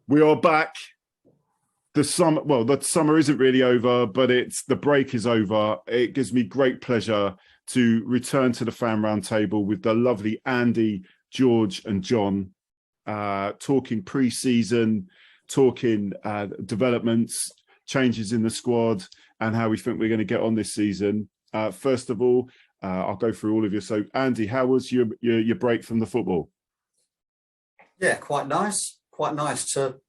We are back. The summer isn't really over, but the break is over. It gives me great pleasure to return to the fan roundtable with the lovely Andy, George, and John, talking pre-season, talking developments, changes in the squad, and how we think we're going to get on this season. First of all, I'll go through all of you. So, Andy, how was your break from the football? Yeah, quite nice. Quite nice to.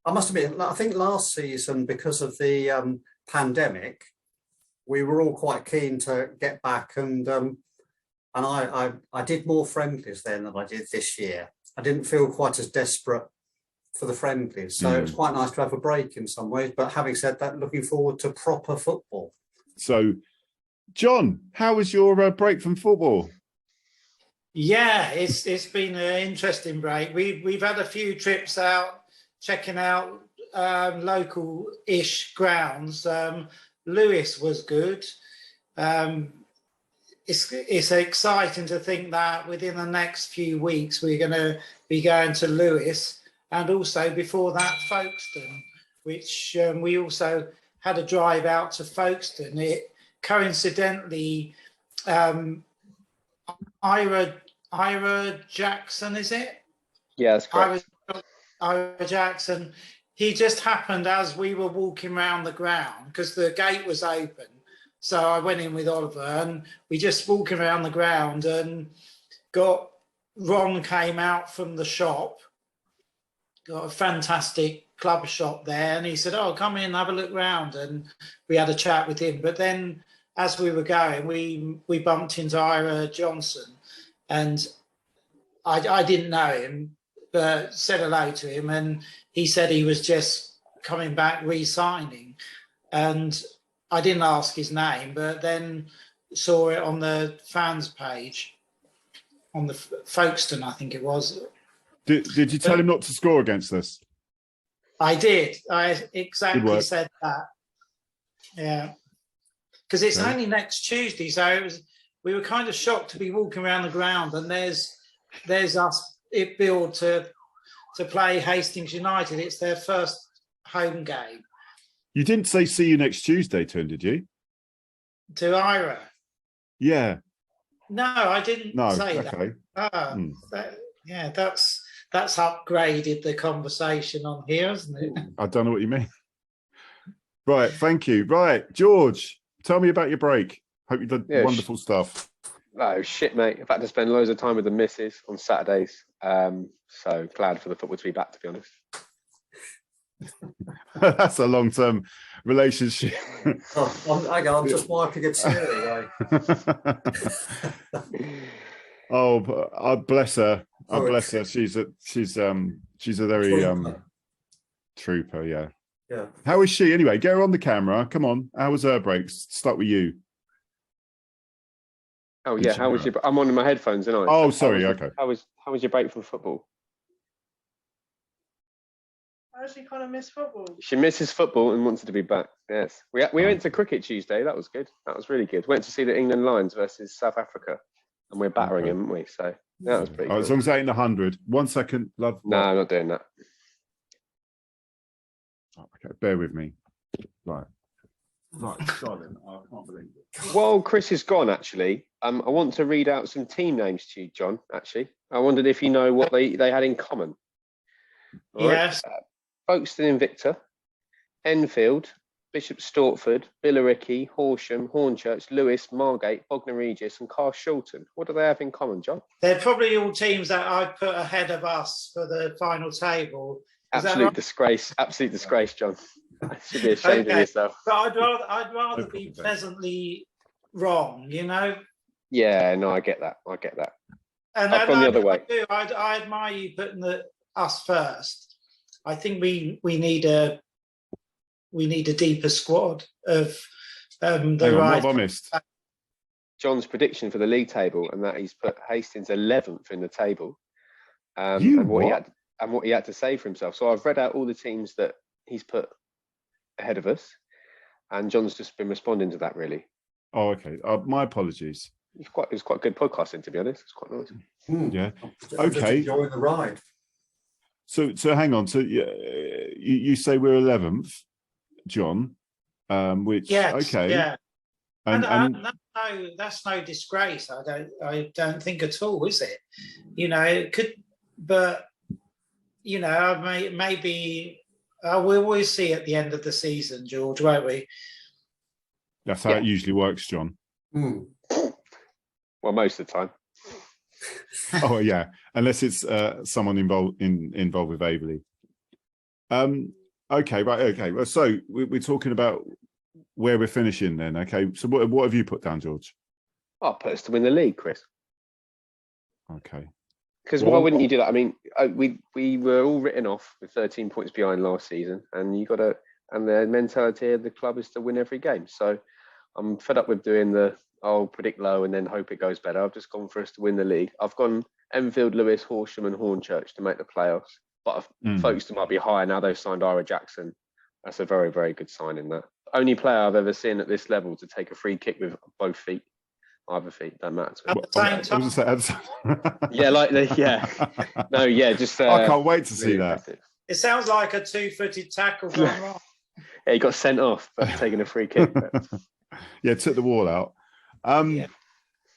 I must admit, I think last season, because of the pandemic, we were all quite keen to get back, and I did more friendlies then than I did this year. I didn't feel quite as desperate for the friendlies, so it was quite nice to have a break in some ways. But having said that, looking forward to proper football. So, John, how was your break from football? Yeah, it's been an interesting break. We've had a few trips out, checking out local-ish grounds. Lewis was good. It's exciting to think that within the next few weeks we're going to be going to Lewis, and also before that Folkestone, which we also had a drive out to Folkestone. It coincidentally, Ira Jackson, is it? Yeah, that's correct. Ira Jackson. He just happened as we were walking around the ground, because the gate was open. So I went in with Oliver, and we just walking around the ground, and Ron came out from the shop, got a fantastic club shop there, and he said, "Oh, come in, have a look round," and we had a chat with him. But then, as we were going, we bumped into Ira Johnson, and I didn't know him, but said hello to him, and he said he was just coming back re-signing, and I didn't ask his name, but then saw it on the fans page on the Folkestone, I think it was. Did you tell him not to score against us? I did. I exactly said that. Yeah, because it's only next Tuesday, so we were kind of shocked to be walking around the ground, and there's us. It billed to play Hastings United. It's their first home game. You didn't say see you next Tuesday to him, did you? To Ira? Yeah. No, I didn't say that. Yeah, that's upgraded the conversation on here, hasn't it? I don't know what you mean. Right, thank you. Right, George, tell me about your break. Hope you did wonderful stuff. Oh, shit, mate. I've had to spend loads of time with the missus on Saturdays. So glad for the football to be back, to be honest. That's a long-term relationship. I'm just wiping a tear away. Oh, bless her. Oh, bless her. She's a very trooper. Yeah. Yeah. How is she anyway? Get her on the camera. Come on. How was her break? Start with you. Oh yeah. How was your? I'm on my headphones, and oh, sorry. Okay. How was your break from football? I actually kind of miss football. She misses football and wants to be back. Yes. We went to cricket Tuesday. That was good. That was really good. Went to see the England Lions versus South Africa, and we're battering them, haven't we? So that was pretty good. As long as it ain't 100. 1 second, love. No, I'm not doing that. Okay, bear with me. Right, darling, I can't believe it. While Chris is gone, actually, I want to read out some team names to you, John. Actually, I wondered if you know what they had in common. Yes. Folkestone Invicta, Enfield, Bishop Stortford, Billericay, Horsham, Hornchurch, Lewis, Margate, Bognor Regis, and Carshalton. What do they have in common, John? They're probably all teams that I'd put ahead of us for the final table. Absolute disgrace. Absolute disgrace, John. You should be ashamed of yourself. But I'd rather be pleasantly wrong, you know? Yeah, no, I get that. And I've gone the other way. I admire you putting us first. I think we need a deeper squad of the right. What have I missed? John's prediction for the league table, and that he's put Hastings 11th in the table. And what he had to say for himself. So I've read out all the teams that he's put ahead of us, and John's just been responding to that, really. Oh, okay. My apologies. It was quite good podcasting, to be honest. It's quite nice. Yeah. I'm just enjoying the ride. So hang on. So you say we're 11th, John? Which okay, yeah. and That's no disgrace. I don't think at all, is it? It could, but maybe we'll always see at the end of the season, George, won't we? That's how it usually works, John. Hmm. Well, most of the time. Oh yeah, unless it's someone involved with Averley. Okay, right. Okay, well, so we're talking about where we're finishing then. Okay, so what have you put down, George? I'll put us to win the league, Chris. Okay. Because why wouldn't you do that? I mean, we were all written off with 13 points behind last season, and the mentality of the club is to win every game. So I'm fed up with doing I'll predict low and then hope it goes better. I've just gone for us to win the league. I've gone Enfield, Lewis, Horsham and Hornchurch to make the playoffs. But Folkestone might be higher now they've signed Ira Jackson. That's a very, very good sign in that. Only player I've ever seen at this level to take a free kick with both feet. Either feet, don't matter. At the same time. Yeah, just... I can't wait to see that. Impressive. It sounds like a two-footed tackle gone wrong. Yeah, he got sent off for taking a free kick. Yeah, took the wall out.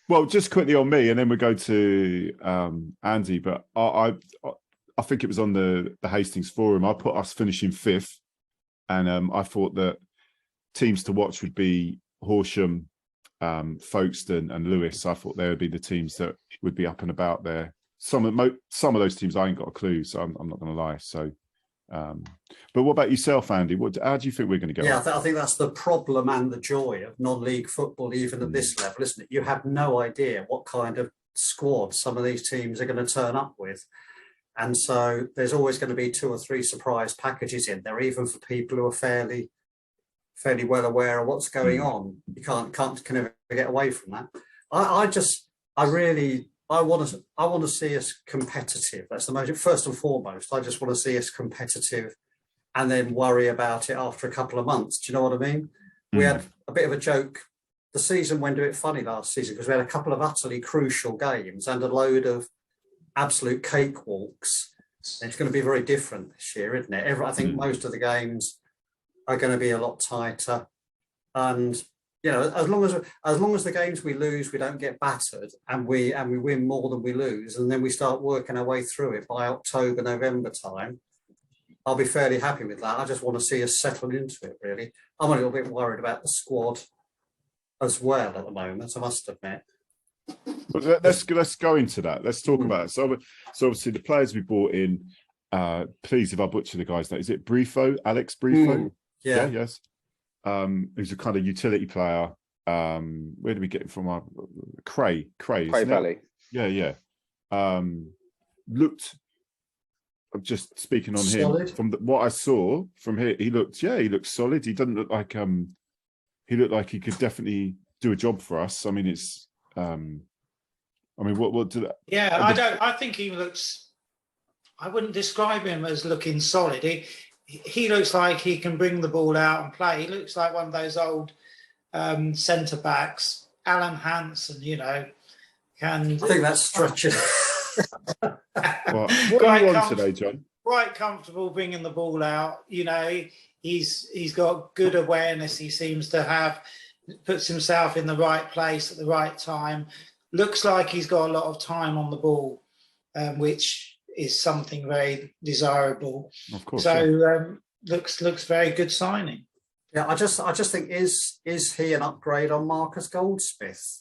Well, just quickly on me, and then we go to Andy. But I think it was on the Hastings forum. I put us finishing 5th, and I thought that teams to watch would be Horsham, Folkestone, and Lewis. I thought they would be the teams that would be up and about there. Some of those teams I ain't got a clue, so I'm not going to lie. So. But what about yourself, Andy? How do you think we're going to go? Yeah, I think that's the problem and the joy of non-league football, even at this level, isn't it? You have no idea what kind of squad some of these teams are going to turn up with. And so there's always going to be 2 or 3 surprise packages in there, even for people who are fairly well aware of what's going on. You can never get away from that. I want to see us competitive. That's the most, first and foremost. I just want to see us competitive and then worry about it after a couple of months. Do you know what I mean? We had a bit of a joke. The season went a bit funny last season because we had a couple of utterly crucial games and a load of absolute cakewalks. And it's going to be very different this year, isn't it? I think most of the games are going to be a lot tighter. And as long as the games we lose, we don't get battered, and we win more than we lose, and then we start working our way through it by October, November time, I'll be fairly happy with that. I just want to see us settle into it, really. I'm a little bit worried about the squad as well at the moment, I must admit. Well, let's go into that. Let's talk about it. So obviously the players we brought in, please, if I butcher the guy's name, is it Brifo? Alex Brifo? Yeah. Yes. Who's a kind of utility player. Where did we get it from? Cray Valley. Yeah. Looked. I'm just speaking on solid. Him. From what I saw from here, he looked solid. He doesn't look like he looked like he could definitely do a job for us. I mean, it's. What did that? Yeah, I think he looks. I wouldn't describe him as looking solid. He looks like he can bring the ball out and play. He looks like one of those old centre backs, Alan Hansen. I think that's stretching. What are you on today, John? Quite comfortable bringing the ball out. He's got good awareness. He seems to have, puts himself in the right place at the right time. Looks like he's got a lot of time on the ball, which is something very desirable. Of course. So looks very good signing. Yeah, I just think is he an upgrade on Marcus Goldsmith?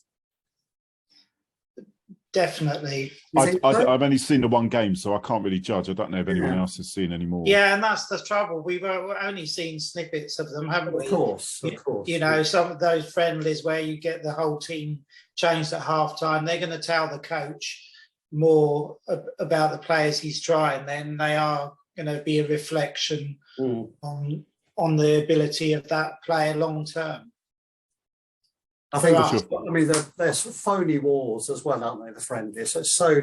Definitely. I've only seen the one game, so I can't really judge. I don't know if anyone else has seen any more. Yeah, and that's the trouble. We've only seen snippets of them, haven't we? Of course. Some of those friendlies where you get the whole team changed at half-time, they're going to tell the coach more about the players he's trying. Then they are going to be a reflection on the ability of that player long-term. I think, they're phony wars as well, aren't they, the friendlies? So it's so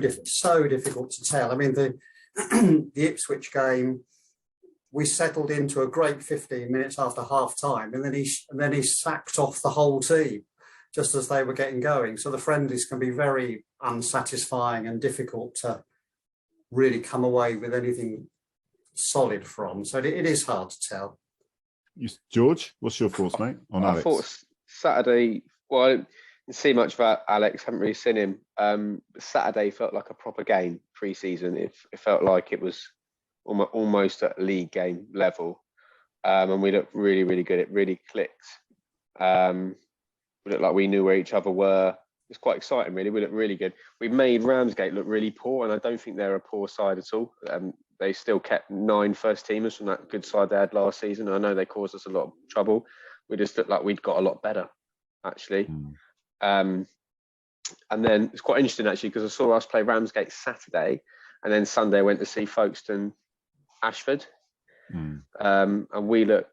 difficult to tell. I mean, the Ipswich game, we settled into a great 15 minutes after half-time, and then he sacked off the whole team just as they were getting going. So the friendlies can be very unsatisfying and difficult to really come away with anything solid from. So it is hard to tell. George, what's your thoughts, mate, on Alex? I thought Saturday, well, I didn't see much about Alex, haven't really seen him. Saturday felt like a proper game pre-season. It felt like it was almost at league game level. And we looked really, really good. It really clicked. We looked like we knew where each other were. It's quite exciting, really. We looked really good. We made Ramsgate look really poor, and I don't think they're a poor side at all. They still kept 9 first-teamers from that good side they had last season. I know they caused us a lot of trouble. We just looked like we'd got a lot better, actually. And then it's quite interesting, actually, because I saw us play Ramsgate Saturday, and then Sunday I went to see Folkestone Ashford. And we look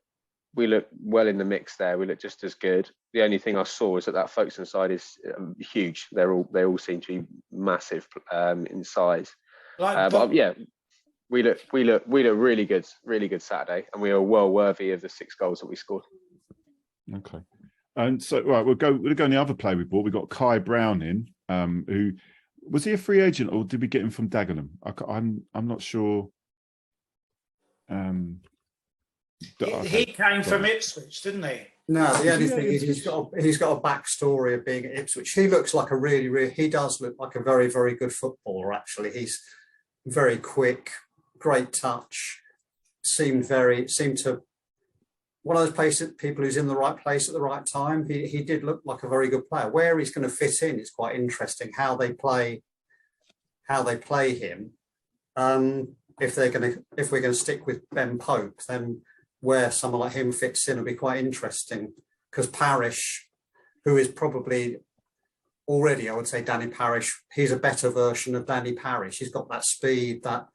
well in the mix there. We look just as good. The only thing I saw is that Folkestone side is huge. They all seem to be massive in size. But yeah, we look really good Saturday, and we are well worthy of the 6 goals that we scored. Okay, and so right, we'll go on the other player we bought. We got Kai Brown in. Who was he a free agent, or did we get him from Dagenham? I'm not sure. He came from Ipswich, didn't he? No, the only thing is he's got a backstory of being at Ipswich. He looks like he does look like a very, very good footballer, actually. He's very quick, great touch, seemed to one of those people who's in the right place at the right time. He did look like a very good player. Where he's going to fit in is quite interesting, how they play him. If we're going to stick with Ben Pope, then where someone like him fits in will be quite interesting, because Parish, who is probably already, I would say, Danny Parish, he's a better version of Danny Parish. He's got that speed, but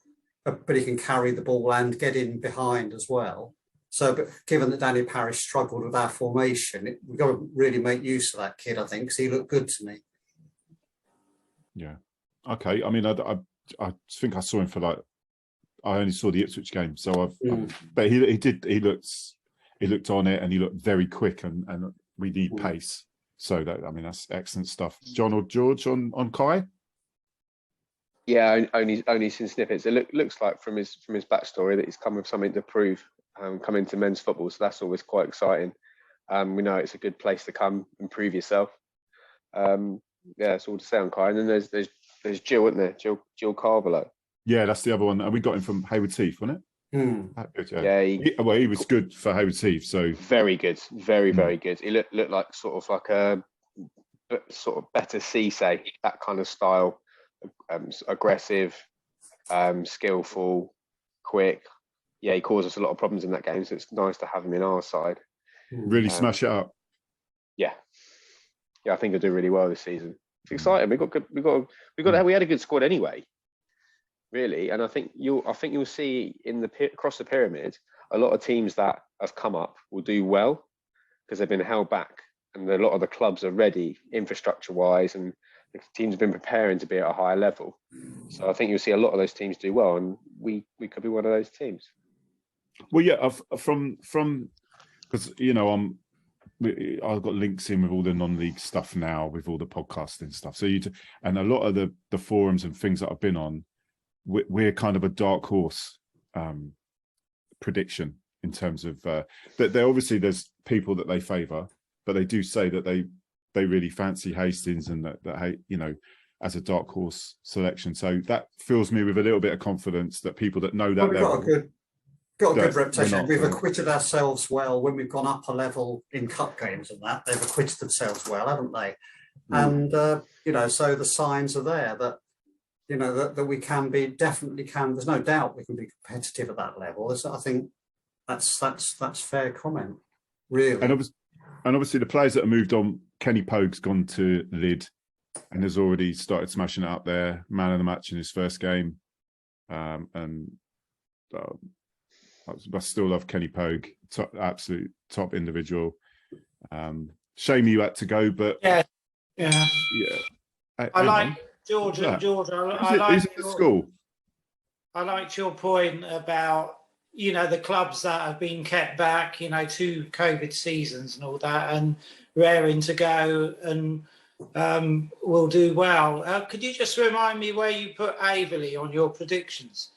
he can carry the ball and get in behind as well. So, but given that Danny Parish struggled with our formation, we've got to really make use of that kid, I think, because he looked good to me. Yeah. Okay. I mean, I think I saw him for I only saw the Ipswich game, so but he looked on it, and he looked very quick, and we need pace. So that's excellent stuff. John or George on Kai? Yeah, only seen snippets. It looks like from his backstory that he's come with something to prove, coming to men's football. So that's always quite exciting. We know it's a good place to come and prove yourself. Yeah, that's all to say on Kai. And then there's Jill, isn't there? Jill Carvalho. Yeah, that's the other one. And we got him from Hayward Heath, wasn't it? Yeah, he was good for Hayward Heath. So very good, very good. He looked like sort of a sort of better Cisse, that kind of style, aggressive, skillful, quick. Yeah, he caused us a lot of problems in that game, so it's nice to have him in our side. Really smash it up. Yeah, I think he'll do really well this season. It's exciting. We had a good squad anyway. Really, and I think you'll see across the pyramid, a lot of teams that have come up will do well because they've been held back, and a lot of the clubs are ready infrastructure-wise, and the teams have been preparing to be at a higher level. So I think you'll see a lot of those teams do well, and we could be one of those teams. Well, yeah, from because I've got links in with all the non-league stuff now, with all the podcasting stuff. So and a lot of the forums and things that I've been on. We're kind of a dark horse prediction in terms of that. There obviously there's people that they favour, but they do say that they really fancy Hastings, and that as a dark horse selection. So that fills me with a little bit of confidence that people that know that we've level got a good reputation. We've acquitted ourselves well when we've gone up a level in cup games, and that they've acquitted themselves well, haven't they? And so the signs are there that. That we definitely can. There's no doubt we can be competitive at that level. I think that's fair comment, really. And obviously the players that have moved on, Kenny Pogue's gone to Lyd and has already started smashing it up there. Man of the match in his first game. I still love Kenny Pogue, absolute top individual. Shame you had to go, but yeah. I like. George, I liked your point about, the clubs that have been kept back, 2 COVID seasons and all that, and raring to go and will do well. Could you just remind me where you put Averley on your predictions?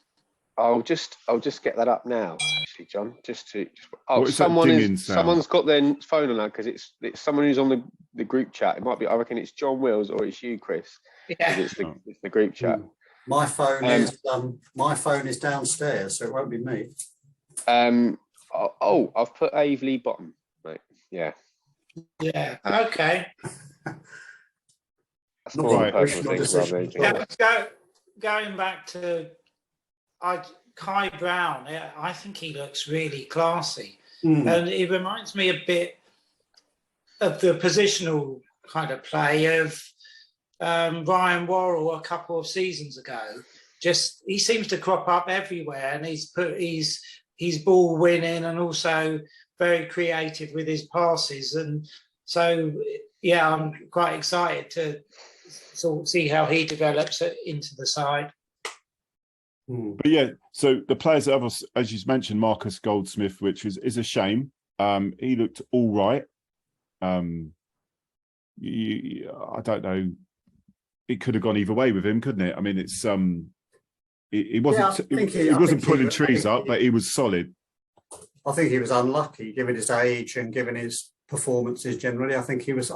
I'll just get that up now, actually, John. What is that dinging sound? Someone's got their phone on now because it's someone who's on the group chat. It might be, I reckon it's John Wills or it's you, Chris. Yeah. It's the group chat. My phone is downstairs, so it won't be me. I've put Aveley bottom, mate. Yeah. Yeah. Okay. That's more Right. a personal thing rather than anything else. Going back to Kai Brown, I think he looks really classy. And it reminds me a bit of the positional kind of play of Ryan Worrell a couple of seasons ago. Just he seems to crop up everywhere, and he's ball winning and also very creative with his passes. And so, yeah, I'm quite excited to sort of see how he develops into the side. But yeah, so the players that have, as you mentioned, Marcus Goldsmith, which is a shame. He looked all right. I don't know. It could have gone either way with him, couldn't it? I mean, it's he wasn't he wasn't pulling trees up, but he was solid. I think he was unlucky, given his age and given his performances generally. I think he was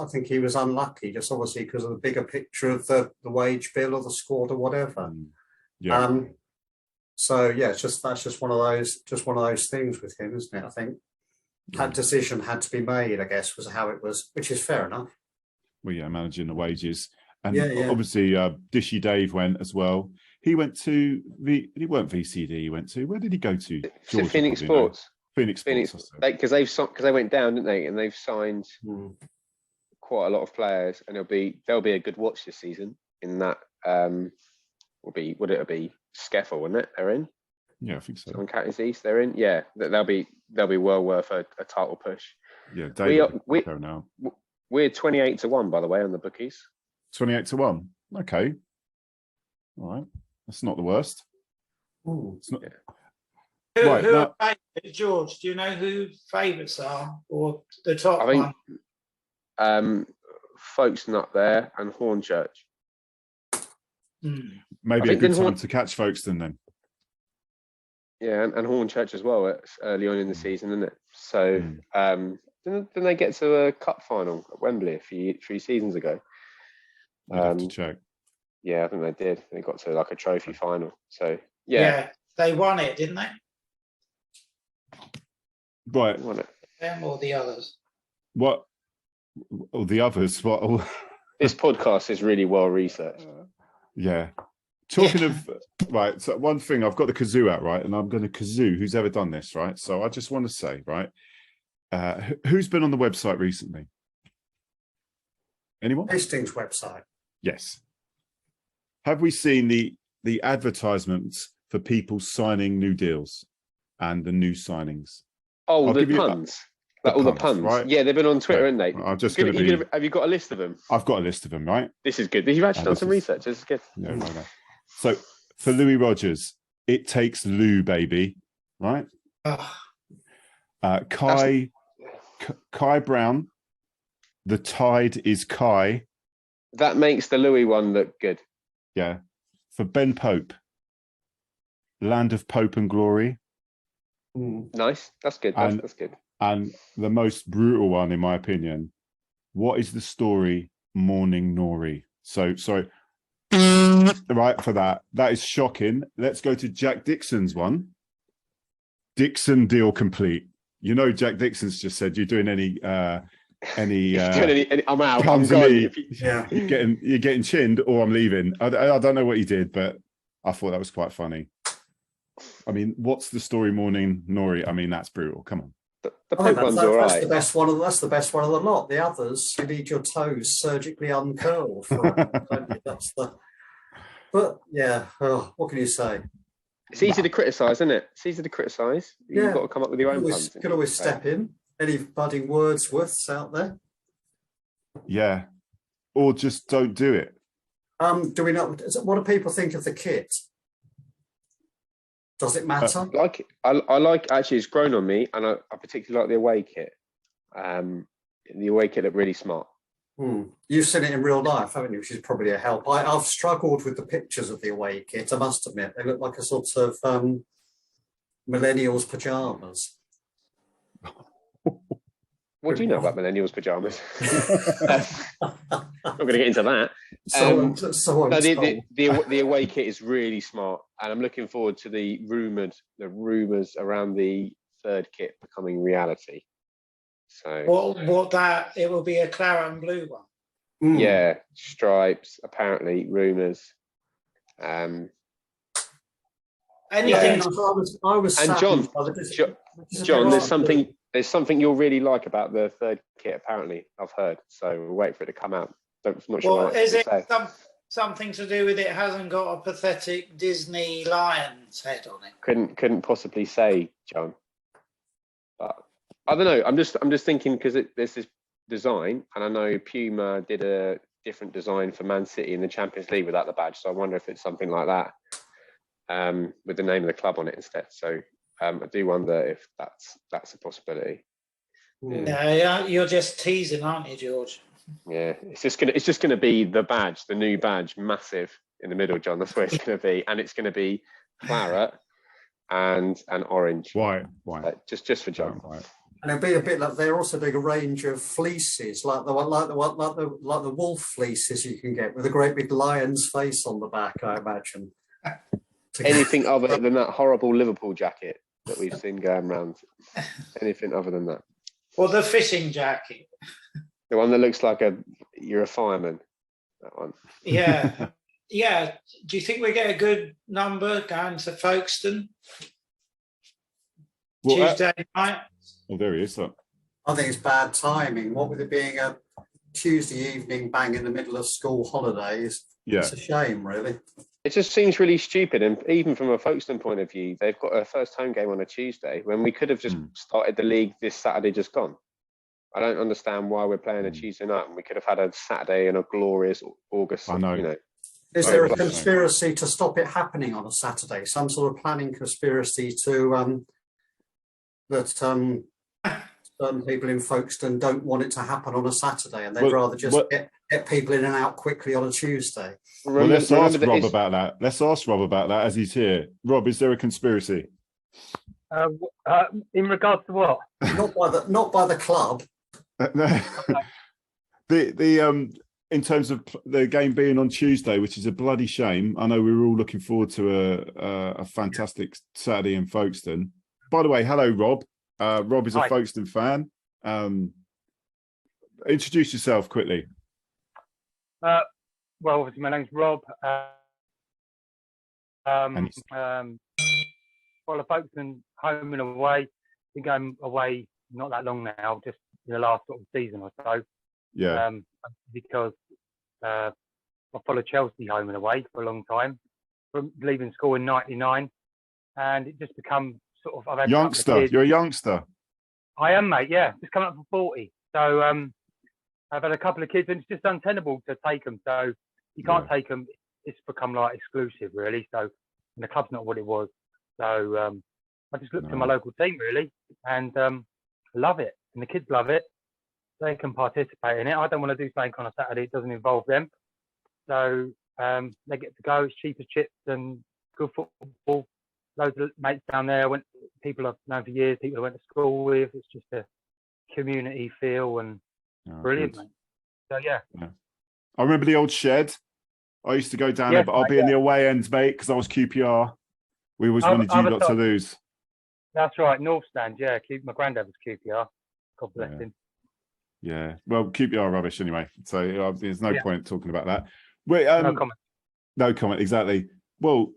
unlucky, just obviously because of the bigger picture of the wage bill or the squad or whatever. Yeah. So yeah, that's just one of those things with him, isn't it? I think that decision had to be made, I guess, was how it was, which is fair enough. Well, yeah, managing the wages. And obviously Dishy Dave went as well. He went to he weren't VCD. He went to, where did he go to? Georgia, Phoenix Sports. Phoenix, because they went down, didn't they? And they've signed quite a lot of players, and there'll be a good watch this season. In that, would it be Skeffel, wouldn't it? They're in. Yeah, I think so. On Catties East, they're in. Yeah, they'll be well worth a title push. Yeah, we're 28-1, by the way, on the bookies. 28-1. Okay. All right. That's not the worst. It's not. Who are favourites, George? Do you know who favourites are, or the top one? Folkestone up there and Hornchurch. Maybe a good time to catch Folkestone then. Yeah, and Hornchurch as well. It's early on in the season, isn't it? So didn't they get to a cup final at Wembley a few seasons ago? I'd have to check. Yeah, I think they did. They got to like a trophy final. So yeah, they won it, didn't they? Right. Won it. Them or the others? What? Or the others? What? This podcast is really well researched. Yeah. Talking of, right, so one thing, I've got the kazoo out, right, and I'm going to kazoo who's ever done this, right? So I just want to say, right, who's been on the website recently? Anyone? Hastings website. Yes. Have we seen the advertisements for people signing new deals and the new signings? Oh, the puns. All the puns, right? Yeah, they've been on Twitter, haven't they? I'm just have you got a list of them? I've got a list of them, right? This is good. You've actually done some research. This is good. Yeah, no. So for Louis Rogers, it takes Lou, baby, right? Kai Brown, the tide is Kai. That makes the Louis one look good. Yeah. For Ben Pope, Land of Pope and Glory. Nice. That's good. That's good. And the most brutal one, in my opinion, what is the story, Morning Nori? So, sorry. Right, for that. That is shocking. Let's go to Jack Dixon's one. Dixon deal complete. You know, Jack Dixon's just said, you're doing any I'm out. I'm going. Yeah. You're getting chinned or I'm leaving. I don't know what he did, but I thought that was quite funny. I mean, what's the story, Morning Nori? I mean, that's brutal. Come on. The Pope one's all right. That's the best one of the lot. The others, you need your toes surgically uncurled. But yeah, what can you say? It's easy to criticise, isn't it? It's easy to criticise. You've got to come up with your own puns. You can always step in. Any budding Wordsworths out there? Yeah. Or just don't do it. Do we not? What do people think of the kit? Does it matter? I like. Actually, it's grown on me, and I particularly like the away kit. The away kit looked really smart. You've seen it in real life, haven't you? Which is probably a help. I've struggled with the pictures of the away kit, I must admit. They look like a sort of millennials' pyjamas. What do you know about millennials' pyjamas? Not going to get into that. So No, the away kit is really smart, and I'm looking forward to the rumours around the third kit becoming reality. So it will be a claret and blue one. Yeah, stripes. Apparently, rumours. Anything. I was and John, there's something you'll really like about the third kit. Apparently, I've heard. So we'll wait for it to come out. I'm not sure. Well, is it something to do with it hasn't got a pathetic Disney lion's head on it? Couldn't possibly say, John. But I don't know. I'm just thinking because there's this design, and I know Puma did a different design for Man City in the Champions League without the badge. So I wonder if it's something like that, with the name of the club on it instead. So I do wonder if that's a possibility. Yeah, you're just teasing, aren't you, George? Yeah, it's just gonna be the badge, the new badge, massive in the middle, John. That's where it's gonna be, and it's gonna be claret and orange. Why? Just for John. And it'll be a bit like they're also doing a range of fleeces, like the wolf fleeces you can get with a great big lion's face on the back, I imagine. Anything other than that horrible Liverpool jacket that we've seen going around? Anything other than that? Well, the fishing jacket. The one that looks like you're a fireman. That one. Yeah. Yeah. Do you think we get a good number going to Folkestone Tuesday night? Oh, there he is. Look. I think it's bad timing. What with it being a Tuesday evening bang in the middle of school holidays, it's a shame, really. It just seems really stupid. And even from a Folkestone point of view, they've got a first home game on a Tuesday when we could have just started the league this Saturday just gone. I don't understand why we're playing a Tuesday night and we could have had a Saturday and a glorious August. I know. Is there a conspiracy to stop it happening on a Saturday? Some sort of planning conspiracy to that certain people in Folkestone don't want it to happen on a Saturday and they'd rather just get people in and out quickly on a Tuesday. Well, let's ask Rob about that. Let's ask Rob about that as he's here. Rob, is there a conspiracy? In regards to what? Not by the club. In terms of the game being on Tuesday, which is a bloody shame. I know we were all looking forward to a fantastic Saturday in Folkestone. By the way, hello, Rob. Rob is a Folkestone fan. Introduce yourself quickly. Well, obviously, my name's Rob. Well, Folkestone home and away. Been going away not that long now, just in the last sort of season or so. Yeah. Because I followed Chelsea home and away for a long time, from leaving school in '99, and it just become sort of. I've had youngster, you're a youngster. I am, mate. Yeah, just coming up for 40. So I've had a couple of kids, and it's just untenable to take them. So you can't take them. It's become like exclusive, really. So and the club's not what it was. So I just looked to my local team, really, and love it, and the kids love it. They can participate in it. I don't want to do something on a Saturday. It doesn't involve them. So they get to go. It's cheap as chips and good football. Loads of mates down there. People I've known for years, people I went to school with. It's just a community feel and brilliant, mate. So, yeah. I remember the old shed. I used to go down there, but I'll be in the away end, mate, because I was QPR. We always wanted you not to lose. That's right. North Stand, yeah. My granddad was QPR. God bless him. Yeah, well, QPR rubbish anyway, so there's no point talking about that. Wait, no comment. No comment, exactly. Well,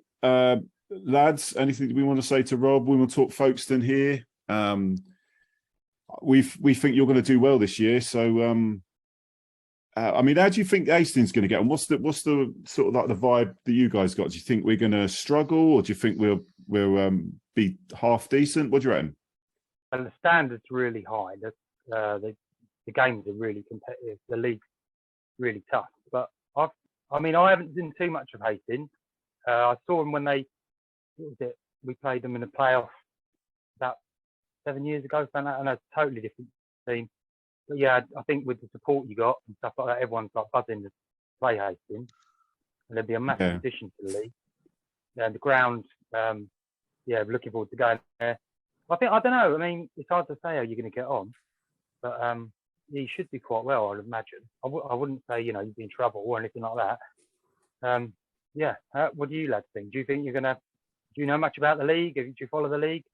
lads, anything we want to say to Rob? We will talk Folkestone here. We think you're going to do well this year. So, I mean, how do you think Hastings going to get on? What's the sort of like the vibe that you guys got? Do you think we're going to struggle, or do you think we'll be half decent? What do you reckon? Well, the standard's really high. The games are really competitive. The league's really tough. But I haven't seen too much of Hastings. I saw them when we played them in the playoff about 7 years ago. Found out, and a totally different team. But yeah, I think with the support you got and stuff like that, everyone's like buzzing to play Hastings, and there'd be a massive addition to the league. And the ground, yeah, looking forward to going there. I don't know. I mean, it's hard to say how you're going to get on, but you should be quite well, I'd imagine. I wouldn't say, you know, you'd be in trouble or anything like that. Yeah, what do you lads think? Do you think you're going to, do you know much about the league? Do you follow the league?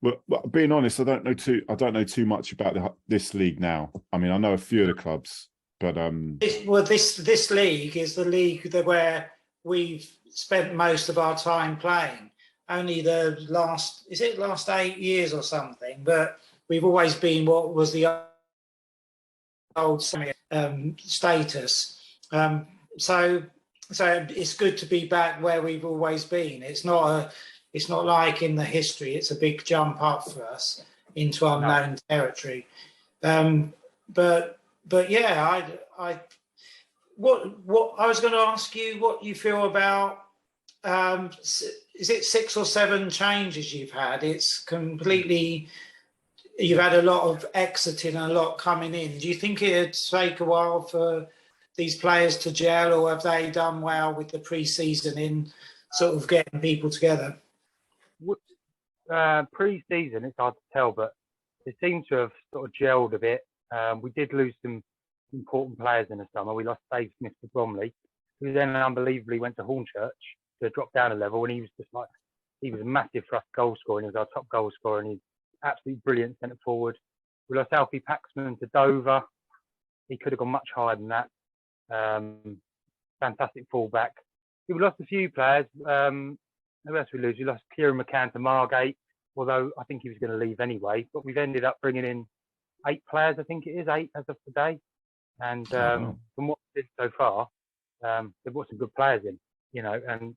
Well, being honest, I don't know too much about this league now. I mean, I know a few of the clubs, but this league is the league where we've spent most of our time playing. Only the last 8 years or something, but we've always been what was the old status. So it's good to be back where we've always been. It's not like in the history. It's a big jump up for us into unknown territory. But yeah, what I was going to ask you what you feel about. Is it 6 or 7 changes you've had? It's completely. You've had a lot of exiting and a lot coming in. Do you think it'd take a while for these players to gel, or have they done well with the pre-season in sort of getting people together? Pre-season, it's hard to tell, but it seems to have sort of gelled a bit. We did lose some important players in the summer. We lost Dave Smith to Bromley, who then unbelievably went to Hornchurch to drop down a level, and he was a massive for us goal scorer, and he was our top goal scorer, and he's absolutely brilliant centre forward. We lost Alfie Paxman to Dover. He could have gone much higher than that. Fantastic fullback. We lost a few players. Who else we lose? We lost Kieran McCann to Margate, although I think he was going to leave anyway. But we've ended up bringing in 8 players. I think it is 8 as of today. And from what we did so far, they've got some good players in, you know. And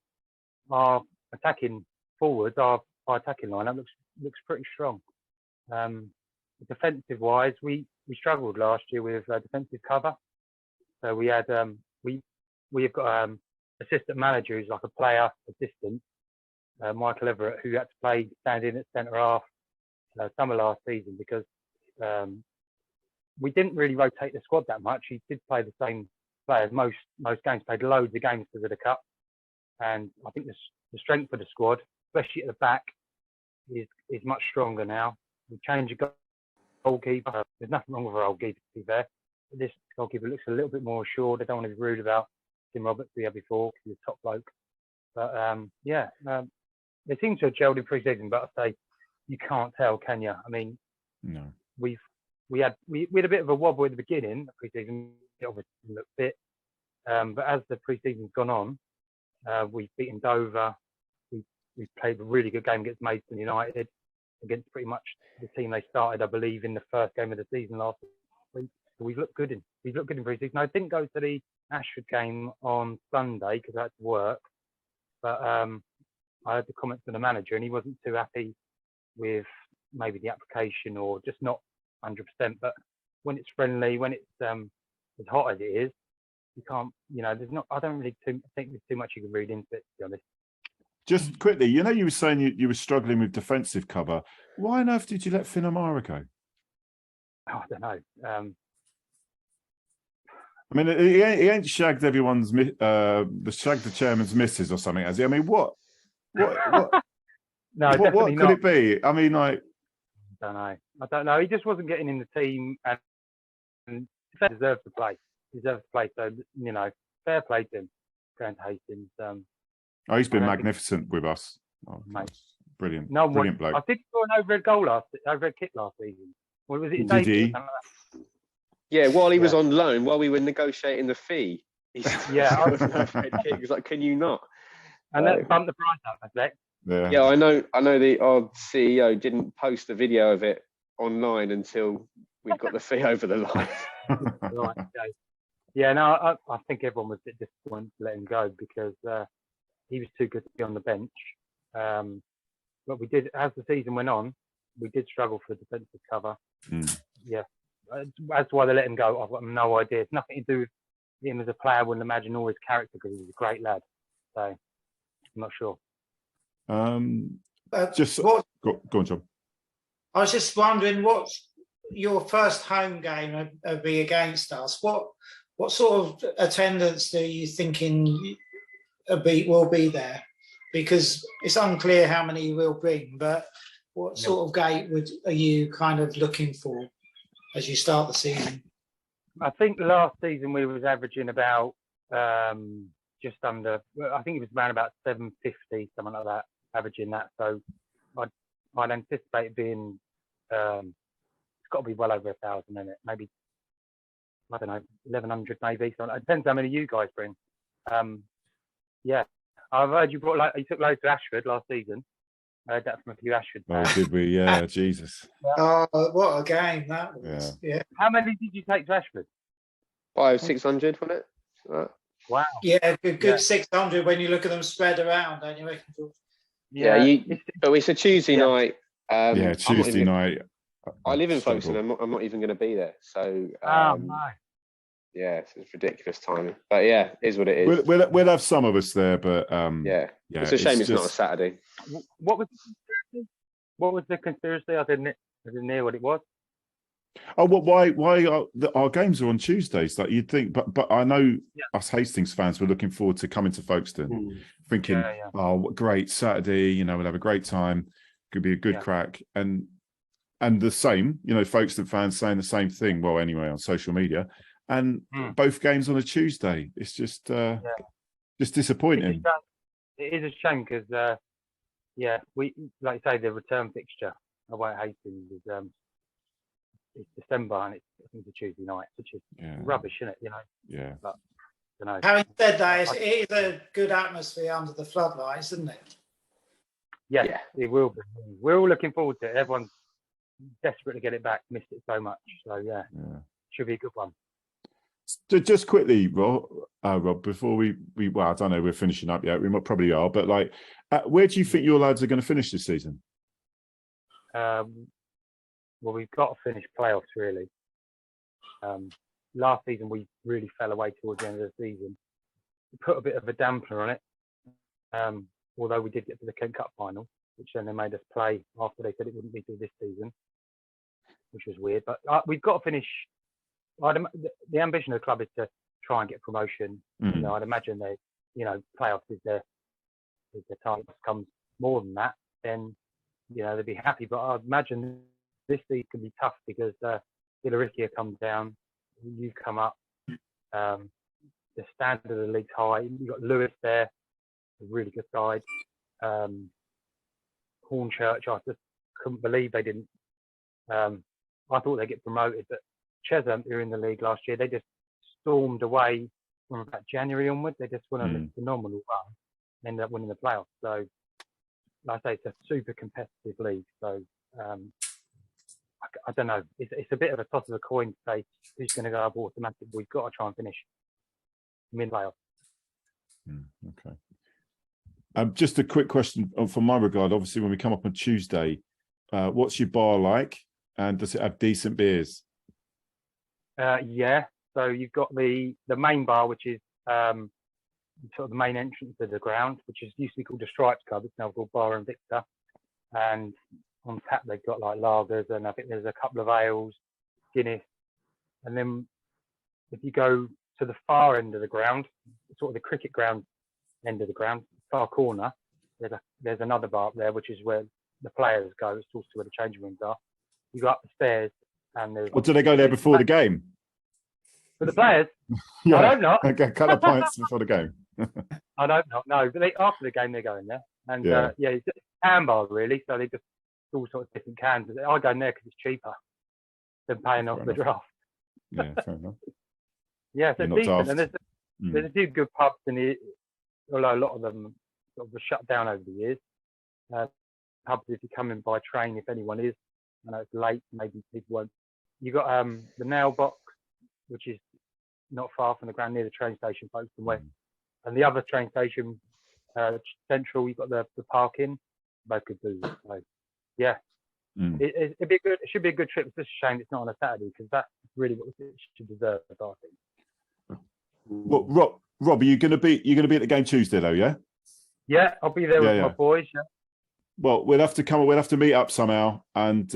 our attacking forwards, our attacking lineup looks pretty strong. Defensive wise, we struggled last year with defensive cover. So we had we've got assistant manager who's like a player assistant, Michael Everett, who had to play standing at centre half summer last season because we didn't really rotate the squad that much. He did play the same players most games, played loads of games because of the cup, and I think the strength of the squad, especially at the back, is much stronger now. We changed the goalkeeper. There's nothing wrong with our old goalkeeper, to be fair. This goalkeeper looks a little bit more assured. I don't want to be rude about Tim Roberts we had before, because he's a top bloke. But they seem to have gelled in pre-season, but I say you can't tell, can you? I mean, no. We had a bit of a wobble at the beginning of pre-season. It obviously looked fit, but as the pre-season's gone on, we've beaten Dover. We played a really good game against Maidstone United, against pretty much the team they started, I believe, in the first game of the season last week. So we've looked good in pre-season. I didn't go to the Ashford game on Sunday because I had to work, but I heard the comments from the manager, and he wasn't too happy with maybe the application or just not 100%. But when it's friendly, when it's as hot as it is, you can't, you know, there's not. I don't really think there's too much you can read into it, to be honest. Just quickly, you know, you were saying you were struggling with defensive cover. Why on earth did you let Finn O'Mara go? Oh, I don't know. I mean, he ain't shagged everyone's shagged the chairman's missus or something, has he? I mean, what? No, what could not. it be? I mean, like, I don't know. He just wasn't getting in the team, and he deserved to play. So, you know, fair play to him. Going to Hastings. He's been magnificent with us. Mate. Brilliant. Brilliant bloke. I did score an overhead kick last season. What was it? Did he? Yeah, while he was on loan, while we were negotiating the fee. Yeah. He was like, can you not? And that bumped the price up, I think. Yeah, I know our CEO didn't post the video of it online until we got the fee over the line. Right, okay. Yeah, no, I think everyone was a bit disappointed to let him go because he was too good to be on the bench. But we did, as the season went on, we did struggle for defensive cover. Yeah, that's why they let him go. I've got no idea. It's nothing to do with him as a player. I wouldn't imagine all his character because he's a great lad. So I'm not sure. Go on, John. I was just wondering your first home game will be against us. What sort of attendance are you thinking will be there? Because it's unclear how many we'll bring, but what sort of gate are you kind of looking for as you start the season? I think last season we was averaging about just under. I think it was around about 750, something like that, averaging that. So I'd anticipate it being. It's got to be well over 1,000 in it. Maybe I don't know, 1,100 maybe. So it depends how many you guys bring. Yeah, I've heard you took loads to Ashford last season. I heard that from a few Ashford fans. Oh, did we? Yeah, Jesus. Oh, what a game that was! Yeah. How many did you take to Ashford? 500-600, wasn't it? Right. Wow. Yeah, good 600 when you look at them spread around, don't you reckon? Yeah, but it's a Tuesday night. Tuesday night. I live in Folkestone. I'm not even going to be there. So, no. Yeah, it's ridiculous timing. But yeah, it is what it is. We'll have some of us there, but it's a shame it's not a Saturday. What was the conspiracy? I didn't hear what it was. Oh, why our games are on Tuesdays? Like you'd think, but I know us Hastings fans were looking forward to coming to Folkestone, thinking, oh, great Saturday, we'll have a great time, could be a good crack, and the same, Folkestone fans saying the same thing. Well, anyway, on social media, and both games on a Tuesday. It's just disappointing. It is a shame because we like you say the return fixture away at Hastings is it's December and it's a Tuesday night, which is rubbish, isn't it? Yeah. But, having said that, it is a good atmosphere under the floodlights, isn't it? Yeah, it will be. We're all looking forward to it. Everyone's desperate to get it back. Missed it so much. So should be a good one. So just quickly, Rob, before we well, I don't know, we're finishing up yet. We probably are, but where do you think your lads are going to finish this season? Well, we've got to finish playoffs really. Last season we really fell away towards the end of the season. We put a bit of a dampener on it. Although we did get to the Kent Cup final, which then they made us play after they said it wouldn't be till this season, which was weird. But we've got to finish. The ambition of the club is to try and get promotion. I'd imagine that playoffs is the target. Comes more than that, then they'd be happy. But I'd imagine this league can be tough because Ilarikia comes down, you come up. The standard of the league's high. You've got Lewis there, a really good side. Hornchurch, I just couldn't believe they didn't. I thought they'd get promoted, but Chesham, who were in the league last year, they just stormed away from about January onwards. They just went on a phenomenal run and ended up winning the playoffs. So, like I say, it's a super competitive league. So, I don't know. It's a bit of a toss of a coin to say who's going to go up automatically. We've got to try and finish mid-playoff. Okay. Just a quick question from my regard. Obviously, when we come up on Tuesday, what's your bar like, and does it have decent beers? So you've got the main bar, which is sort of the main entrance to the ground, which used to be called the Stripes Club. It's now called Bar and Victor. And on tap they've got like lagers, and I think there's a couple of ales, Guinness. And then if you go to the far end of the ground, sort of the cricket ground end of the ground, far corner, there's another bar up there, which is where the players go. It's also where the changing rooms are. You go up the stairs, and there's. Or do they go there before the game? For the players? I don't know. Okay, a couple of pints before the game. I don't know. No, but after the game they're going there, and it's a can bar really. So they just all sorts of different cans. I go in there because it's cheaper than paying off the draft. Yeah, fair enough. Yeah, so it's decent, and there's a few good pubs in it. Although a lot of them sort of were shut down over the years. Pubs, if you come in by train, if anyone is, I know it's late, maybe people won't. You got the Nail Box, which is not far from the ground near the train station, Folkestone West, and the other train station, Central. You've got the parking, both good booze. So, yeah, it'd be good. It should be a good trip. It's just a shame it's not on a Saturday because that's really what it should deserve, I think. Well, Rob, are you going to be at the game Tuesday though? Yeah. Yeah, I'll be there with my boys. Yeah. Well, we'll have to meet up somehow, and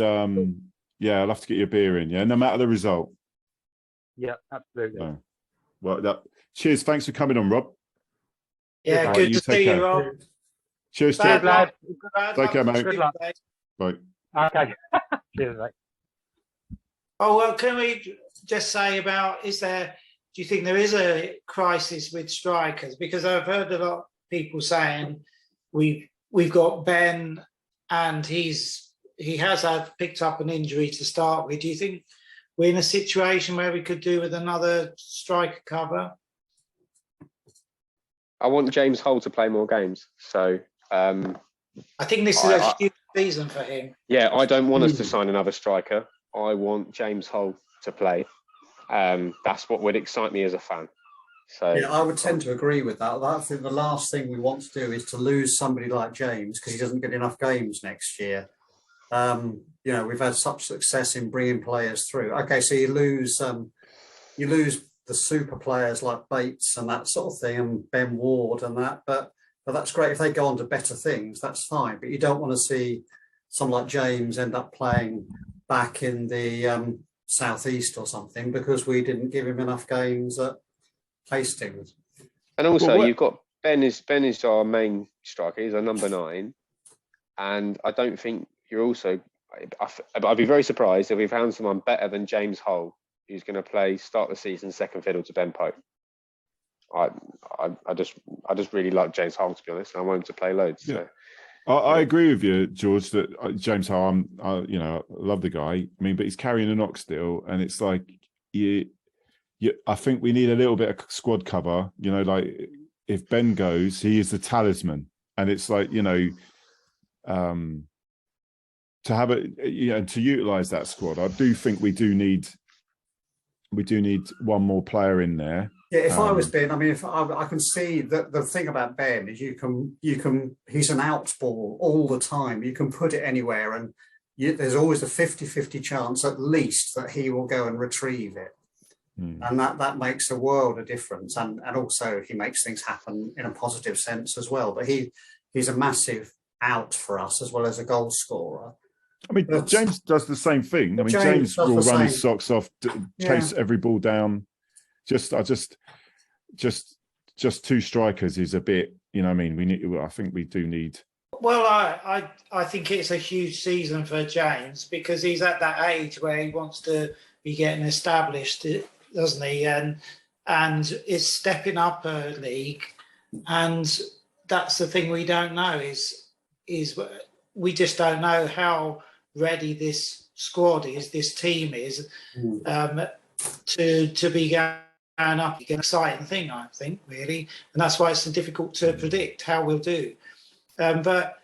Yeah, I'll have to get you a beer in. Yeah, no matter the result. Yeah, absolutely. So, well, cheers. Thanks for coming on, Rob. Yeah, All good right, you to take see care. you, Rob. Cheers, Bad Cheers. lad. luck. Bad Take care, luck mate. to Good luck. Tuesday. Bye. Okay. Cheers, mate. Oh, well, can we just say about, do you think there is a crisis with strikers? Because I've heard a lot of people saying we've got Ben and he has picked up an injury to start with. Do you think we're in a situation where we could do with another striker cover? I want James Hull to play more games. So I think this is a huge season for him. yeah, I don't want us to sign another striker. I want James Hull to play. That's what would excite me as a fan. So yeah, I would tend to agree with that. I think the last thing we want to do is to lose somebody like James because he doesn't get enough games next year. You know, we've had such success in bringing players through. Okay, so you lose the super players like Bates and that sort of thing, and Ben Ward and that. But that's great if they go on to better things. That's fine. But you don't want to see someone like James end up playing back in the southeast or something because we didn't give him enough games at Hastings. and also you've got Ben is our main striker. He's our number 9, and I don't think you're also. I'd be very surprised if we found someone better than James Hull who's going to start the season second fiddle to Ben Pope. I just really like James Hull, to be honest. And I want him to play loads. Yeah. So. I agree with you, George, that James Hull, I love the guy. I mean, but he's carrying an Oxdale, and it's like, I think we need a little bit of squad cover. You know, like if Ben goes, he is the talisman, and it's like, to have it, to utilize that squad. I do think we do need one more player in there. Yeah, if I was Ben, I mean, if I can see that the thing about Ben is you can he's an out ball all the time. You can put it anywhere, and there's always a 50-50 chance at least that he will go and retrieve it. And that makes a world of difference. And also he makes things happen in a positive sense as well. But he's a massive out for us as well as a goal scorer. I mean, James does the same thing. I mean, James will run his socks off, chase every ball down. Just two strikers is a bit, I mean, I think we do need. Well, I think it's a huge season for James because he's at that age where he wants to be getting established, doesn't he? And it's stepping up a league, and that's the thing we don't know is we just don't know how ready this squad is, this team is, to be going up. An exciting thing, I think, really, and that's why it's so difficult to predict how we'll do. But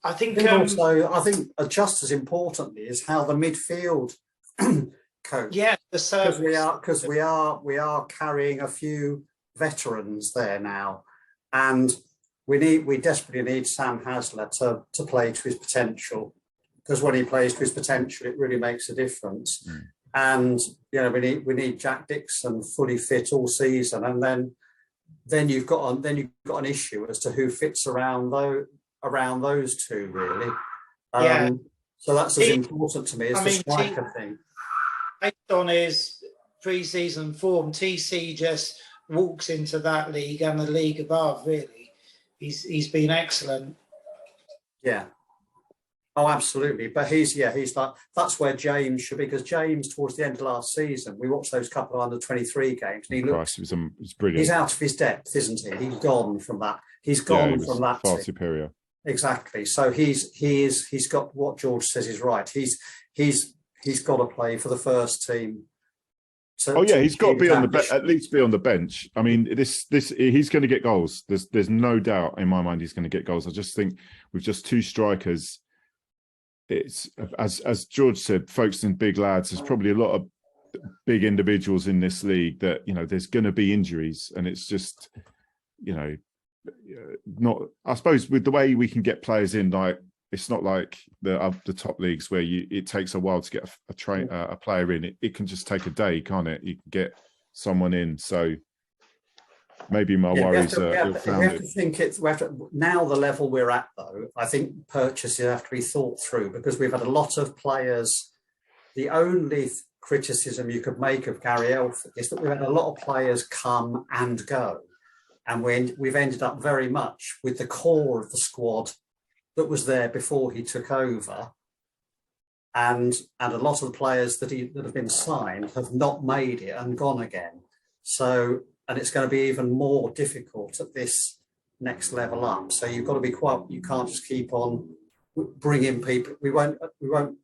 I think also, I think just as importantly is how the midfield cope. Yeah, the service, because we are carrying a few veterans there now, and we desperately need Sam Hasler to play to his potential, because when he plays to his potential, it really makes a difference. And we need Jack Dixon fully fit all season, and then you've got an issue as to who fits around those two, really. So that's as important to me as the striker thing. Based on his pre-season form, TC just walks into that league and the league above. Really, he's been excellent. Yeah. Oh, absolutely. But he's like, that's where James should be, because James, towards the end of last season, we watched those couple of under-23 games, and he looked, it was brilliant. He's out of his depth, isn't he? He's gone from that. He's gone from that. Far superior. Exactly. So he's got what George says is right. He's got to play for the first team. He's got to be on at least be on the bench. I mean, this he's going to get goals. There's no doubt in my mind he's going to get goals. I just think with just two strikers, it's as George said, Folkestone big lads. There's probably a lot of big individuals in this league that there's going to be injuries, and it's just not. I suppose with the way we can get players in, like it's not like the top leagues where it takes a while to get a player in. It can just take a day, can't it? You can get someone in. So maybe my worries are we have ill-founded. to think now the level we're at, though, I think purchases have to be thought through, because we've had a lot of players. The only criticism you could make of Gary Elford is that we've had a lot of players come and go. And we've ended up very much with the core of the squad that was there before he took over. And a lot of the players that have been signed have not made it and gone again. So, and it's going to be even more difficult at this next level up. So you've got to be you can't just keep on bringing people. We won't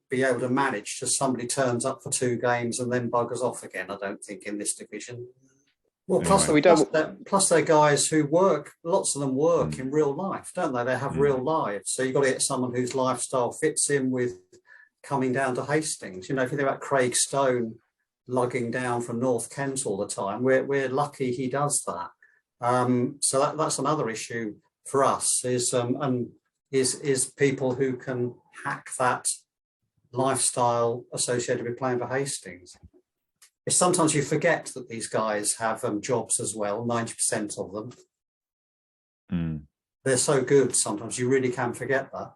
be able to manage just somebody turns up for 2 games and then buggers off again, I don't think, in this division. Well, plus they're guys who work, lots of them work in real life, don't they? They have real lives. So you've got to get someone whose lifestyle fits in with coming down to Hastings. You know, if you think about Craig Stone lugging down from North Kent all the time, we're lucky he does that. So that's another issue for us, is people who can hack that lifestyle associated with playing for Hastings. It's sometimes you forget that these guys have jobs as well, 90% of them. They're so good, sometimes you really can forget that.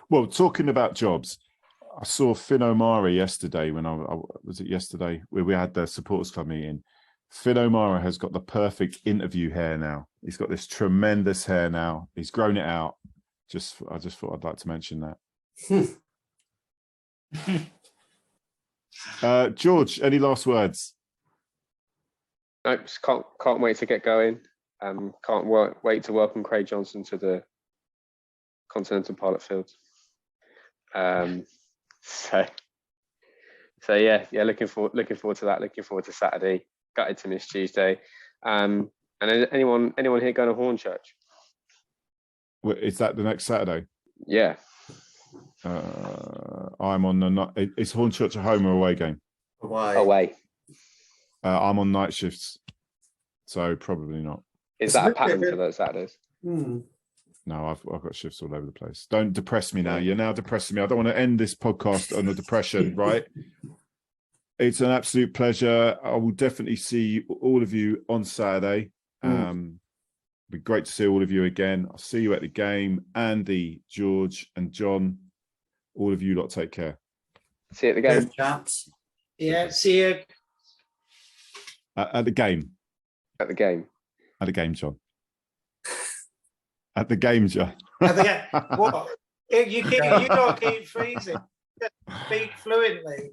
Well, talking about jobs, I saw Finn O'Mara yesterday when was it yesterday where we had the supporters club meeting. Finn O'Mara has got the perfect interview hair now. He's got this tremendous hair now. He's grown it out. I just thought I'd like to mention that. George, any last words? Nope, just can't wait to get going. Can't wait to welcome Craig Johnson to the Continental Pilot Field. So yeah, looking forward to that. Looking forward to Saturday. Gutted to miss Tuesday. And anyone here going to Hornchurch? Is that the next Saturday? Yeah. I'm on the. Is Hornchurch a home or away game? Away. I'm on night shifts, so probably not. Is that a pattern for those Saturdays? No, I've got shifts all over the place. Don't depress me now. You're now depressing me. I don't want to end this podcast on a depression, right? It's an absolute pleasure. I will definitely see all of you on Saturday. It'll be great to see all of you again. I'll see you at the game. Andy, George, and John, all of you lot take care. See you at the game. Chaps. Yeah, see you. At the game. At the game. At the game, John. At the game, John. At the game. What? You don't keep freezing. Just speak fluently.